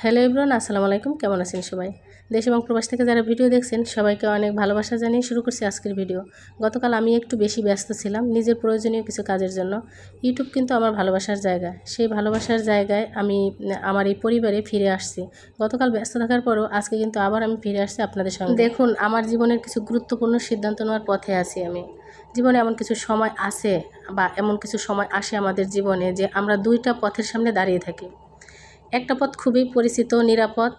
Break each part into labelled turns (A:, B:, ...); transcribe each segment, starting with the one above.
A: Hello everyone, আসসালামু আলাইকুম। কেমন আছেন সবাই? দেশ এবং প্রবাস থেকে যারা ভিডিও দেখছেন সবাইকে অনেক ভালোবাসা জানিয়ে শুরু করছি আজকের ভিডিও। গতকাল আমি একটু বেশি ব্যস্ত ছিলাম নিজের প্রয়োজনীয় কিছু কাজের জন্য। ইউটিউব কিন্তু আমার ভালোবাসার জায়গা। সেই ভালোবাসার জায়গায় আমি আমার এই পরিবারে ফিরে আসছি। গতকাল ব্যস্ত থাকার পরও আজকে কিন্তু আবার আমি ফিরে আসছি আপনাদের সঙ্গে। দেখুন, আমার জীবনের কিছু গুরুত্বপূর্ণ সিদ্ধান্ত নেওয়ার পথে আছি আমি। জীবনে এমন কিছু সময় আসে বা এমন কিছু সময় আসে আমাদের জীবনে যে আমরা দুইটা পথের সামনে দাঁড়িয়ে থাকি। একটা পথ খুবই পরিচিত, নিরাপদ,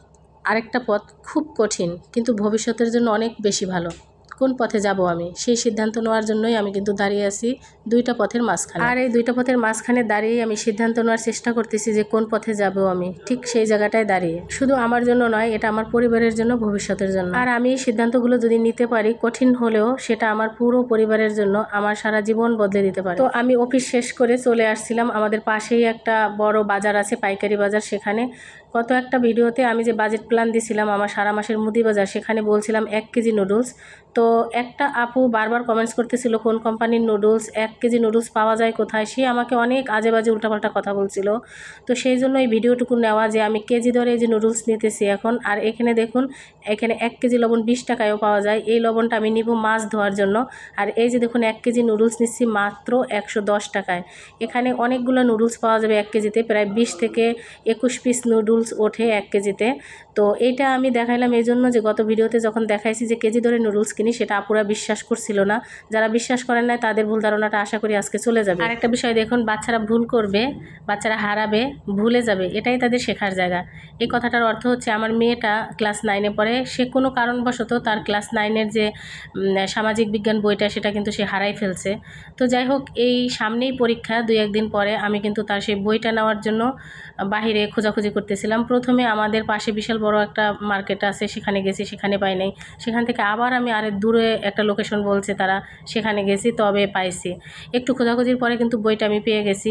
A: আরেকটা পথ খুব কঠিন কিন্তু ভবিষ্যতের জন্য অনেক বেশি ভালো। কোন পথে যাব আমি, সেই সিদ্ধান্ত নেওয়ার জন্যই আমি কিন্তু দাঁড়িয়ে আছি দুইটা পথের মাঝখানে। আর এই দুইটা পথের মাঝখানে দাঁড়িয়ে আমি সিদ্ধান্ত নেওয়ার চেষ্টা করতেছি যে কোন পথে যাব আমি, ঠিক সেই জায়গাটায় দাঁড়িয়ে। শুধু আমার জন্য নয়, এটা আমার পরিবারের জন্য, ভবিষ্যতের জন্য। আর আমি এই সিদ্ধান্তগুলো যদি নিতে পারি, কঠিন হলেও সেটা আমার পুরো পরিবারের জন্য আমার সারা জীবন বদলে দিতে পারে। তো আমি অফিস শেষ করে চলে আসছিলাম। আমাদের পাশেই একটা বড় বাজার আছে, পাইকারি বাজার। সেখানে গত একটা ভিডিওতে আমি যে বাজেট প্ল্যান দিয়েছিলাম আমার সারা মাসের মুদি বাজার, সেখানে বলছিলাম 1 কেজি নুডলস। তো একটা আপু বারবার কমেন্টস করতেছিল কোন কোম্পানির নুডলস, 1 কেজি নুডলস পাওয়া যায় কোথায়। সে আমাকে অনেক আজে বাজে উল্টাপাল্টা কথা বলছিল। তো সেই জন্য এই ভিডিওটুকু নেওয়া যে আমি কেজি দরে এই যে নুডলস নিতেছি এখন। আর এখানে দেখুন, এখানে 1 কেজি লবণ 20 টাকায়ও পাওয়া যায়। এই লবণটা আমি নিব মাছ ধোয়ার জন্য। আর এই যে দেখুন, 1 কেজি নুডলস নিচ্ছি মাত্র 110 টাকায়। এখানে অনেকগুলো নুডলস পাওয়া যাবে 1 কেজিতে, প্রায় 20 থেকে 21 পিস নুডলস ওঠে 1 কেজিতে। তো এইটা আমি দেখাইলাম এই জন্য যে গত ভিডিওতে যখন দেখাইছি যে কেজি ধরে নুডলস কিনি, সেটা আপুরা বিশ্বাস করছিল না। যারা বিশ্বাস করেন না তাদের ভুল ধারণাটা আশা করি আজকে চলে যাবে। আরেকটা বিষয় দেখুন, বাচ্চারা ভুল করবে, বাচ্চারা হারাবে, ভুলে যাবে, এটাই তাদের শেখার জায়গা। এই কথাটার অর্থ হচ্ছে আমার মেয়েটা ক্লাস 9-এ পড়ে। সে কোনো কারণবশত তার ক্লাস 9-এর যে সামাজিক বিজ্ঞান বইটা, সেটা কিন্তু সে হারাই ফেলছে। তো যাই হোক, এই সামনেই পরীক্ষা, 2-1 দিন পরে আমি কিন্তু তার সেই বইটা নেওয়ার জন্য বাহিরে খোঁজাখুঁজি করতেছিলাম। প্রথমে আমাদের পাশে বিশাল বড় একটা মার্কেট আছে, সেখানে গেছি, সেখানে পাই নাই। সেখান থেকে আবার আমি আরেক দূরে একটা লোকেশন বলছে তারা, সেখানে গেছি, তবে পাইছি। একটু খোঁজাখুঁজির পরে কিন্তু বইটা আমি পেয়ে গেছি।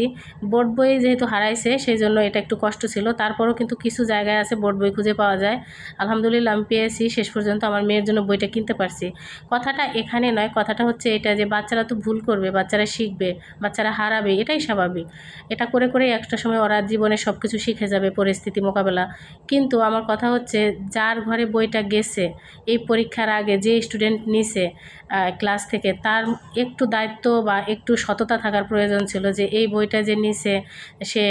A: বোর্ড বই যেহেতু হারাইছে সেই জন্য এটা একটু কষ্ট ছিল। তারপরও কিন্তু কিছু জায়গায় আছে বোর্ড বই খুঁজে পাওয়া যায়। আলহামদুলিল্লাহ আমি পেয়েছি, শেষ পর্যন্ত আমার মেয়ের জন্য বইটা কিনতে পারছি। কথাটা এখানে নয়, কথাটা হচ্ছে এটা যে বাচ্চারা তো ভুল করবে, বাচ্চারা শিখবে, বাচ্চারা হারাবে, এটাই স্বাভাবিক। এটা করে করে একটা সময় ওরা জীবনে সব কিছু শিখে যাবে, পরিস্থিতি মোকাবেলা। কিন্তু আমার কথা হচ্ছে, যার ঘরে বইটা গেছে এই পরীক্ষার আগে, যে স্টুডেন্ট নিছে ক্লাস থেকে, তার একটু দায়িত্ব বা একটু সততা থাকার প্রয়োজন ছিল যে এই বইটা যে নিছে সে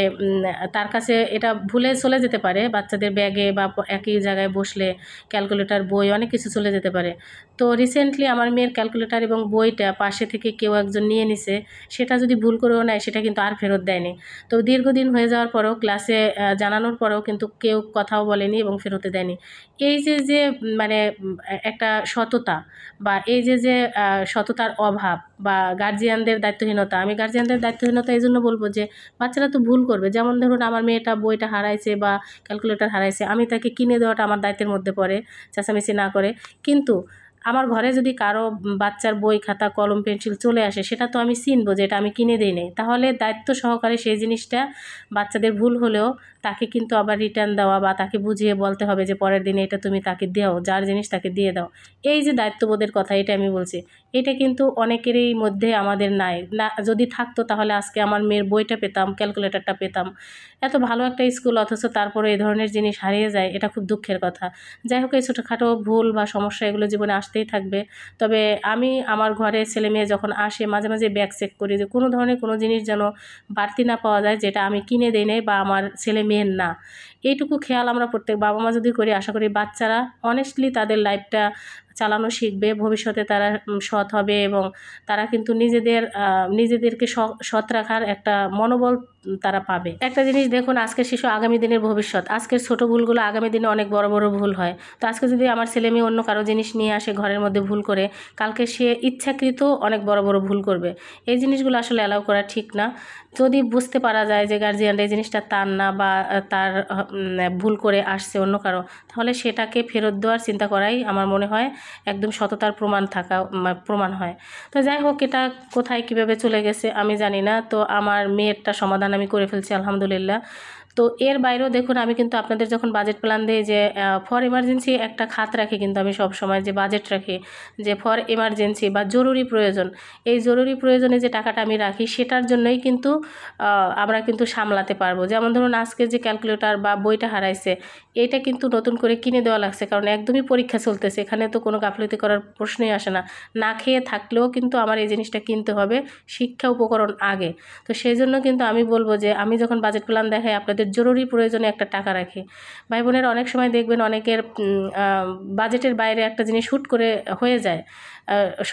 A: তার কাছে এটা ভুলে চলে যেতে পারে। বাচ্চাদের ব্যাগে বা একই জায়গায় বসলে ক্যালকুলেটর, বই, অনেক কিছু চলে যেতে পারে। তো রিসেন্টলি আমার মেয়ের ক্যালকুলেটর এবং বইটা পাশে থেকে কেউ একজন নিয়ে নিছে। সেটা যদি ভুল করেও নেয়, সেটা কিন্তু আর ফেরত দেয়নি। তো দীর্ঘদিন হয়ে যাওয়ার পরেও, ক্লাসে জানানোর পরেও কিন্তু কেউ কথাও বলেনি এবং ফেরতে দেয়নি। এই যে যে মানে একটা সততা, বা এই যে যে সততার অভাব, বা গার্জিয়ানদের দায়িত্বহীনতা। আমি গার্জিয়ানদের দায়িত্বহীনতা এই জন্য বলবো যে বাচ্চারা তো ভুল করবে। যেমন ধরুন, আমার মেয়েটা বইটা হারাইছে বা ক্যালকুলেটর হারাইছে, আমি তাকে কিনে দেওয়াটা আমার দায়িত্বের মধ্যে পড়ে, চেঁচামেচি না করে। কিন্তু আমার ঘরে যদি কারো বাচ্চার বই, খাতা, কলম, পেন্সিল চলে আসে, সেটা তো আমি চিনবো যে এটা আমি কিনে দিই নাই। তাহলে দায়িত্ব সহকারে সেই জিনিসটা, বাচ্চাদের ভুল হলেও তাকে কিন্তু আবার রিটার্ন দেওয়া বা তাকে বুঝিয়ে বলতে হবে যে পরের দিনে এটা তুমি তাকে দাও, যার জিনিস তাকে দিয়ে দাও। এই যে দায়িত্ববোধের কথা, এটা আমি বলছি, এটা কিন্তু অনেকেরই মধ্যে আমাদের নাই। না, যদি থাকতো তাহলে আজকে আমার মেয়ের বইটা পেতাম, ক্যালকুলেটরটা পেতাম। এত ভালো একটা স্কুল, অথচ তারপরে এই ধরনের জিনিস হারিয়ে যায়, এটা খুব দুঃখের কথা। যাই হোক, এই ছোটোখাটো ভুল বা সমস্যা এগুলো জীবনে আসতেই থাকবে। তবে আমি আমার ঘরে ছেলে মেয়ে যখন আসে, মাঝে মাঝে ব্যাগ চেক করি যে কোনো ধরনের কোনো জিনিস যেন বাড়তি না পাওয়া যায় যেটা আমি কিনে দেই নাই বা আমার ছেলে মেয়ের না। এইটুকু খেয়াল আমরা প্রত্যেক বাবা মা যদি করি, আশা করি বাচ্চারা অনেস্টলি তাদের লাইফটা চালানো শিখবে। ভবিষ্যতে তারা সৎ হবে এবং তারা কিন্তু নিজেদেরকে সৎ রাখার একটা মনোবল তারা পাবে। একটা জিনিস দেখুন, আজকের শিশু আগামী দিনের ভবিষ্যৎ। আজকের ছোট ভুলগুলো আগামী দিনে অনেক বড় বড় ভুল হয়। তো আজকে যদি আমার ছেলে মেয়ে অন্য কারো জিনিস নিয়ে আসে ঘরের মধ্যে ভুল করে, কালকে সে ইচ্ছাকৃত অনেক বড় বড় ভুল করবে। এই জিনিসগুলো আসলে অ্যালাউ করা ঠিক না। যদি বুঝতে পারা যায় যে গার্জিয়ানরা এই জিনিসটা তার না, বা তার ভুল করে আসছে অন্য কারো, তাহলে সেটাকে ফেরত দেওয়ার চিন্তা করাই আমার মনে হয় একদম সততার প্রমাণ হয়। তো যাই হোক, এটা কোথায় কিভাবে চলে গেছে আমি জানি না। তো আমার মেয়েরটা সমাধান আমি করে ফেলছি আলহামদুলিল্লাহ। তো এর বাইরেও দেখুন আমি কিন্তু আপনাদের যখন বাজেট প্ল্যান দিই যে ফর এমার্জেন্সি একটা খাত রাখি, কিন্তু আমি সব সময় যে বাজেট রাখি যে ফর এমার্জেন্সি বা জরুরি প্রয়োজন, এই জরুরি প্রয়োজনে যে টাকাটা আমি রাখি সেটার জন্যই কিন্তু আমরা কিন্তু সামলাতে পারবো। যেমন ধরুন আজকে যে ক্যালকুলেটর বা বইটা হারাইছে, এটা কিন্তু নতুন করে কিনে দেওয়া লাগছে, কারণ একদমই পরীক্ষা চলতেছে, এখানে তো কোনো গাফলতি করার প্রশ্নই আসে না। না খেয়ে থাকলেও কিন্তু আমার এই জিনিসটা কিনতে হবে, শিক্ষা উপকরণ আগে। তো সেই জন্য কিন্তু আমি বলবো যে আমি যখন বাজেট প্ল্যান দেখাই আপনাদের জরুরি প্রয়োজনে একটা টাকা রাখি। ভাই বোনেরা অনেক সময় দেখবেন অনেকের বাজেটের বাইরে একটা জিনিস হুট করে হয়ে যায়,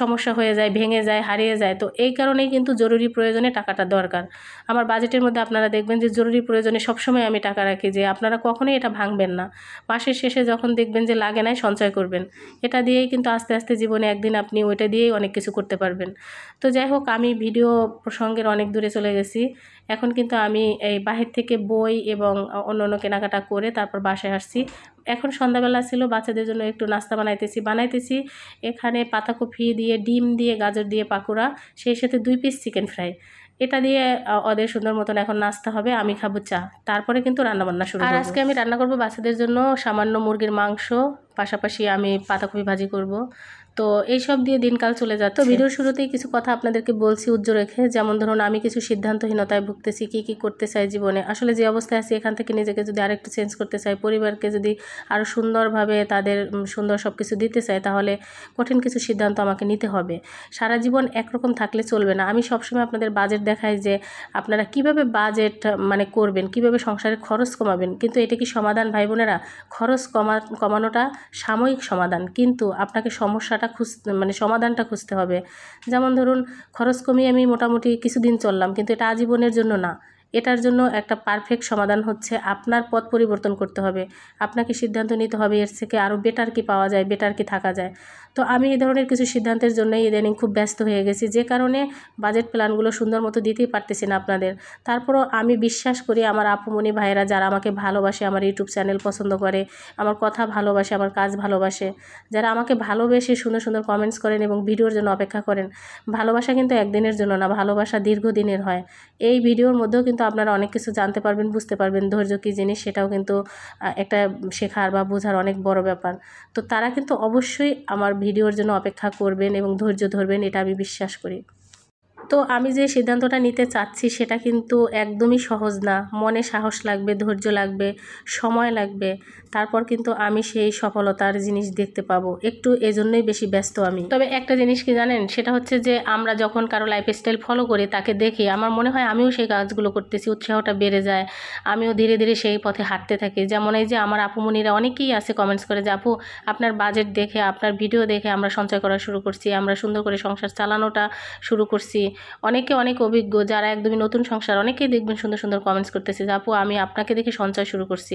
A: সমস্যা হয়ে যায়, ভেঙে যায়, হারিয়ে যায়। তো এই কারণেই কিন্তু জরুরি প্রয়োজনে টাকাটা দরকার। আমার বাজেটের মধ্যে আপনারা দেখবেন যে জরুরি প্রয়োজনে সবসময় আমি টাকা রাখি, যে আপনারা কখনোই এটা ভাঙবেন না। মাসের শেষে যখন দেখবেন যে লাগে নাই, সঞ্চয় করবেন। এটা দিয়েই কিন্তু আস্তে আস্তে জীবনে একদিন আপনি ওইটা দিয়েই অনেক কিছু করতে পারবেন। তো যাই হোক, আমি ভিডিও প্রসঙ্গের অনেক দূরে চলে গেছি। এখন কিন্তু আমি এই বাহির থেকে বই এবং অন্য কেনাকাটা করে তারপর বাসায় আসছি। এখন সন্ধ্যাবেলা ছিল, বাচ্চাদের জন্য একটু নাস্তা বানাইতেছি। এখানে পাতাকপি দিয়ে, ডিম দিয়ে, গাজর দিয়ে পাকোড়া, সেই সাথে 2 পিস চিকেন ফ্রাই। এটা দিয়ে ওদের সুন্দর মতন এখন নাস্তা হবে, আমি খাবো চা। তারপরে কিন্তু রান্নাবান্না শুরু করব। আর আজকে আমি রান্না করব বাচ্চাদের জন্য সামান্য মুরগির মাংস, পাশাপাশি আমি পাতাকপি ভাজি করব। তো এইসব দিয়ে দিনকাল চলে যাচ্ছে। তো ভিডিওর শুরুতেই কিছু কথা আপনাদেরকে বলছি উজ্জ্বল রেখে, যেমন ধরুন আমি কিছু সিদ্ধান্তহীনতায় ভুগতেছি, কি করতে চাই জীবনে, আসলে যে অবস্থায় আছি এখান থেকে নিজেকে যদি আরেকটু চেঞ্জ করতে চাই, পরিবারকে যদি আরও সুন্দরভাবে তাদের সুন্দর সব কিছু দিতে চাই, তাহলে কঠিন কিছু সিদ্ধান্ত আমাকে নিতে হবে। সারা জীবন একরকম থাকলে চলবে না। আমি সবসময় আপনাদের বাজেট দেখাই যে আপনারা কিভাবে বাজেট করবেন, কিভাবে সংসারের খরচ কমাবেন। কিন্তু এটা কি সমাধান ভাই বোনেরা? খরচ কমানোটা সাময়িক সমাধান, কিন্তু আপনাকে সমাধানটা খুঁজতে হবে। যেমন ধরুন খরচ কমিয়ে আমি মোটামুটি কিছুদিন চললাম, কিন্তু এটা আজীবনের জন্য না। এটার জন্য একটা পারফেক্ট সমাধান হচ্ছে আপনার পথ পরিবর্তন করতে হবে। আপনাকে সিদ্ধান্ত নিতে হবে এর থেকে আরও বেটার কি পাওয়া যায়, বেটার কি থাকা যায়। তো আমি এই ধরনের কিছু সিদ্ধান্তের জন্যই ইদানিং খুব ব্যস্ত হয়ে গেছি, যে কারণে বাজেট প্ল্যানগুলো সুন্দর মতো দিতেই পারতেছি না আপনাদের। তারপরও আমি বিশ্বাস করি আমার আপুমনি ভাইয়েরা যারা আমাকে ভালোবাসে, আমার ইউটিউব চ্যানেল পছন্দ করে, আমার কথা ভালোবাসে, আমার কাজ ভালোবাসে, যারা আমাকে ভালোবেসে সুন্দর সুন্দর কমেন্টস করেন এবং ভিডিওর জন্য অপেক্ষা করেন। ভালোবাসা কিন্তু একদিনের জন্য না, ভালোবাসা দীর্ঘদিনের হয়। এই ভিডিওর মধ্যেও কিন্তু আপনারা অনেক কিছু জানতে পারবেন, বুঝতে পারবেন। ধৈর্য কী জিনিস সেটাও কিন্তু একটা শেখার বা বোঝার অনেক বড় ব্যাপার। তো তারা কিন্তু অবশ্যই আমার ভিডিওর জন্য অপেক্ষা করবেন এবং ধৈর্য ধরবেন, এটা আমি বিশ্বাস করি। তো আমি যে সিদ্ধান্তটা নিতে চাচ্ছি সেটা কিন্তু একদমই সহজ না। মনে সাহস লাগবে, ধৈর্য লাগবে, সময় লাগবে, তারপর কিন্তু আমি সেই সফলতার জিনিস দেখতে পাবো। একটু এজন্যই বেশি ব্যস্ত আমি। তবে একটা জিনিস কি জানেন, সেটা হচ্ছে যে আমরা যখন কারো লাইফস্টাইল ফলো করি, তাকে দেখি, আমার মনে হয় আমিও সেই কাজগুলো করতেছি, উৎসাহটা বেড়ে যায়, আমিও ধীরে ধীরে সেই পথে হাঁটতে থাকি। যেমন এই যে আমার আপুমনিরা অনেকেই আছে কমেন্টস করে যে আপু আপনার বাজেট দেখে, আপনার ভিডিও দেখে আমরা সঞ্চয় করা শুরু করছি, আমরা সুন্দর করে সংসার চালানোটা শুরু করছি। অনেকে অনেক অভিজ্ঞ, যারা একদমই নতুন সংসার, অনেকেই দেখবেন সুন্দর সুন্দর কমেন্টস করতেছে যে আপু আমি আপনাকে দেখে সঞ্চয় শুরু করছি।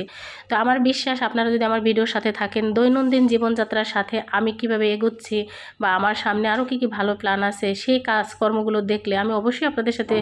A: তো আমার বিশ্বাস আপনারা যদি আমার ভিডিওর সাথে থাকেন, দৈনন্দিন জীবনযাত্রার সাথে আমি কিভাবে এগোচ্ছি বা আমার সামনে আরও কী কী ভালো প্ল্যান আছে, সেই কাজকর্মগুলো দেখলে আমি অবশ্যই আপনাদের সাথে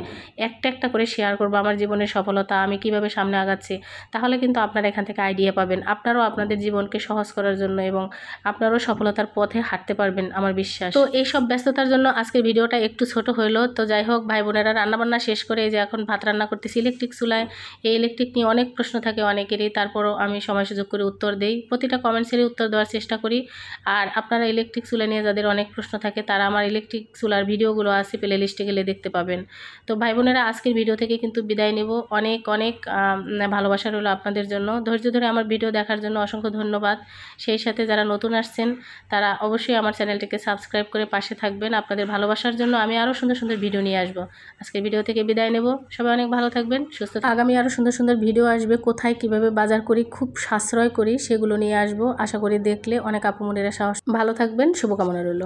A: একটা একটা করে শেয়ার করবো আমার জীবনের সফলতা, আমি কিভাবে সামনে আগাচ্ছি। তাহলে কিন্তু আপনারা এখান থেকে আইডিয়া পাবেন, আপনারাও আপনাদের জীবনকে সহজ করার জন্য এবং আপনারাও সফলতার পথে হাঁটতে পারবেন, আমার বিশ্বাস। তো এই সব ব্যস্ততার জন্য আজকের ভিডিওটা একটু ছোট হইলো। তো যাই হোক ভাই বোনেরা, রান্নাবান্না শেষ করে এই যে এখন ভাত রান্না করতেছি ইলেকট্রিক চুলায়। এই ইলেকট্রিক নিয়ে অনেক প্রশ্ন থাকে অনেকেরই, তারপরও আমি সময় সুযোগ করে উত্তর দেই, প্রতিটা কমেন্টসেরই উত্তর দেওয়ার চেষ্টা করি। আর আপনারা ইলেকট্রিক চুলা নিয়ে যাদের অনেক প্রশ্ন থাকে, তারা আমার ইলেকট্রিক চুলার ভিডিওগুলো আছে প্লে লিস্টে গেলে দেখতে পাবেন। তো ভাই বোনেরা, আজকের ভিডিও থেকে কিন্তু বিদায় নেব। অনেক অনেক ভালোবাসা রইল আপনাদের জন্য। ধৈর্য ধরে আমার ভিডিও দেখার জন্য অসংখ্য ধন্যবাদ। সেই সাথে যারা নতুন আসছেন তারা অবশ্যই আমার চ্যানেলটিকে সাবস্ক্রাইব করে পাশে থাকবেন। আপনাদের ভালোবাসার জন্য আমি আরও সুন্দর সুন্দর ভিডিও নিয়ে আসবো। আজকের ভিডিও থেকে বিদায় নেব। সবাই অনেক ভালো থাকবেন, সুস্থ। আগামী আরও সুন্দর সুন্দর ভিডিও আসবে, কোথায় কিভাবে বাজার করি, খুব সাশ্রয় করি, সেগুলো নিয়ে আসবো। আশা করি দেখলে অনেক আপুমনিরা সাহস। ভালো থাকবেন, শুভকামনা রইল।